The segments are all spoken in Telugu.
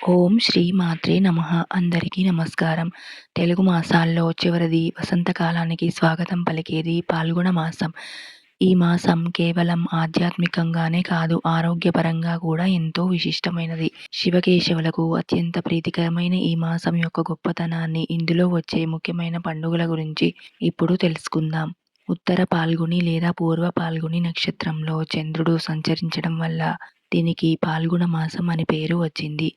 ఓం శ్రీ మాత్రే నమః. అందరికీ నమస్కారం. తెలుగు మాసాల్లో చివరిది వసంతకాలానికి స్వాగతం పలికేది పాల్గొన మాసం. ఈ మాసం కేవలం ఆధ్యాత్మికంగానే కాదు, ఆరోగ్యపరంగా కూడా ఎంతో విశిష్టమైనది. శివకేశవులకు అత్యంత ప్రీతికరమైన ఈ మాసం యొక్క గొప్పతనాన్ని, ఇందులో వచ్చే ముఖ్యమైన పండుగల గురించి ఇప్పుడు తెలుసుకుందాం. ఉత్తర పాల్గుని లేదా పూర్వ పాల్గుని నక్షత్రంలో చంద్రుడు సంచరించడం వల్ల దీనికి పాల్గుణ మాసం అని పేరు వచ్చింది.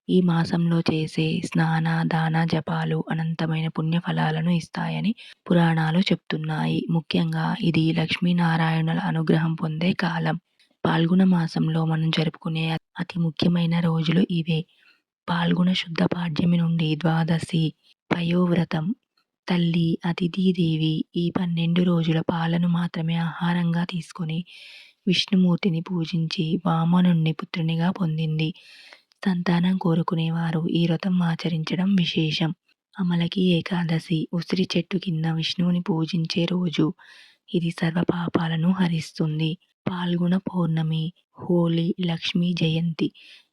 ఈ మాసంలో చేసే స్నాన, దాన, జపాలు అనంతమైన పుణ్యఫలాలను ఇస్తాయని పురాణాలు చెప్తున్నాయి. ముఖ్యంగా ఇది లక్ష్మీనారాయణుల అనుగ్రహం పొందే కాలం. పాల్గుణ మాసంలో మనం జరుపుకునే అతి ముఖ్యమైన రోజులు ఇవే. పాల్గుణ శుద్ధ పాడ్యమి నుండి ద్వాదశి, పయోవ్రతం, తల్లి అతిథీదేవి ఈ 12 రోజుల పాలను మాత్రమే ఆహారంగా తీసుకొని విష్ణుమూర్తిని పూజించి వామనుణ్ణి పుత్రునిగా పొందింది. సంతానం కోరుకునేవారు ఈ వ్రతం ఆచరించడం విశేషం. అమలకి ఏకాదశి ఉసిరి చెట్టు కింద విష్ణువుని పూజించే రోజు. ఇది సర్వ పాపాలను హరిస్తుంది. పాల్గుణ పౌర్ణమి, హోలీ, లక్ష్మీ జయంతి.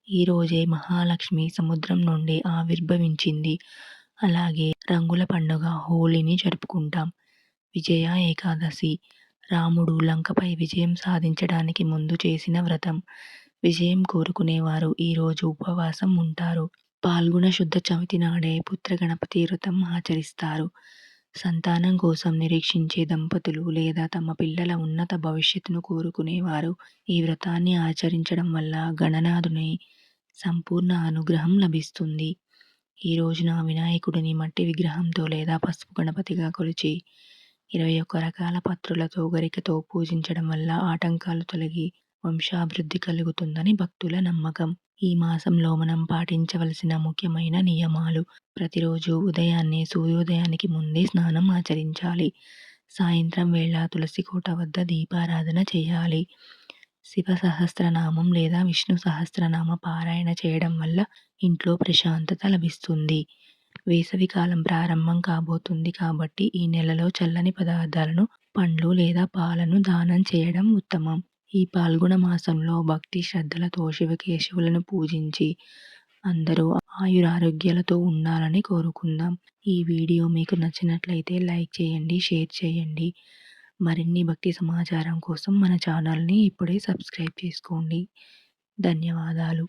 ఈ రోజే మహాలక్ష్మి సముద్రం నుండి ఆవిర్భవించింది. అలాగే రంగుల పండుగ హోలీని జరుపుకుంటాం. విజయ ఏకాదశి రాముడు లంకపై విజయం సాధించడానికి ముందు చేసిన వ్రతం. విజయం కోరుకునేవారు ఈ రోజు ఉపవాసం ఉంటారు. పాల్గుణ శుద్ధ చవితి నాడే పుత్ర గణపతి వ్రతం ఆచరిస్తారు. సంతానం కోసం నిరీక్షించే దంపతులు లేదా తమ పిల్లల ఉన్నత భవిష్యత్తును కోరుకునేవారు ఈ వ్రతాన్ని ఆచరించడం వల్ల గణనాథుని సంపూర్ణ అనుగ్రహం లభిస్తుంది. ఈ రోజున వినాయకుడిని మట్టి విగ్రహంతో లేదా పసుపు గణపతిగా కొలిచి 21 రకాల పత్రులతో గరికతో పూజించడం వల్ల ఆటంకాలు తొలగి వంశాభివృద్ధి కలుగుతుందని భక్తుల నమ్మకం. ఈ మాసంలో మనం పాటించవలసిన ముఖ్యమైన నియమాలు. ప్రతిరోజు ఉదయాన్నే సూర్యోదయానికి ముందే స్నానం ఆచరించాలి. సాయంత్రం వేళ తులసి కోట వద్ద దీపారాధన చేయాలి. శివ సహస్రనామం లేదా విష్ణు సహస్రనామ పారాయణ చేయడం వల్ల ఇంట్లో ప్రశాంతత లభిస్తుంది. వేసవికాలం ప్రారంభం కాబోతుంది కాబట్టి ఈ నెలలో చల్లని పదార్థాలను, పండ్లు లేదా పాలను దానం చేయడం ఉత్తమం. ఈ పాల్గొన మాసంలో భక్తి శ్రద్ధలతో శివకేశవులను పూజించి అందరూ ఆయురారోగ్యాలతో ఉండాలని కోరుకుందాం. ఈ వీడియో మీకు నచ్చినట్లయితే లైక్ చేయండి, షేర్ చేయండి. మరిన్ని భక్తి సమాచారం కోసం మన ఛానల్ని ఇప్పుడే సబ్స్క్రైబ్ చేసుకోండి. ధన్యవాదాలు.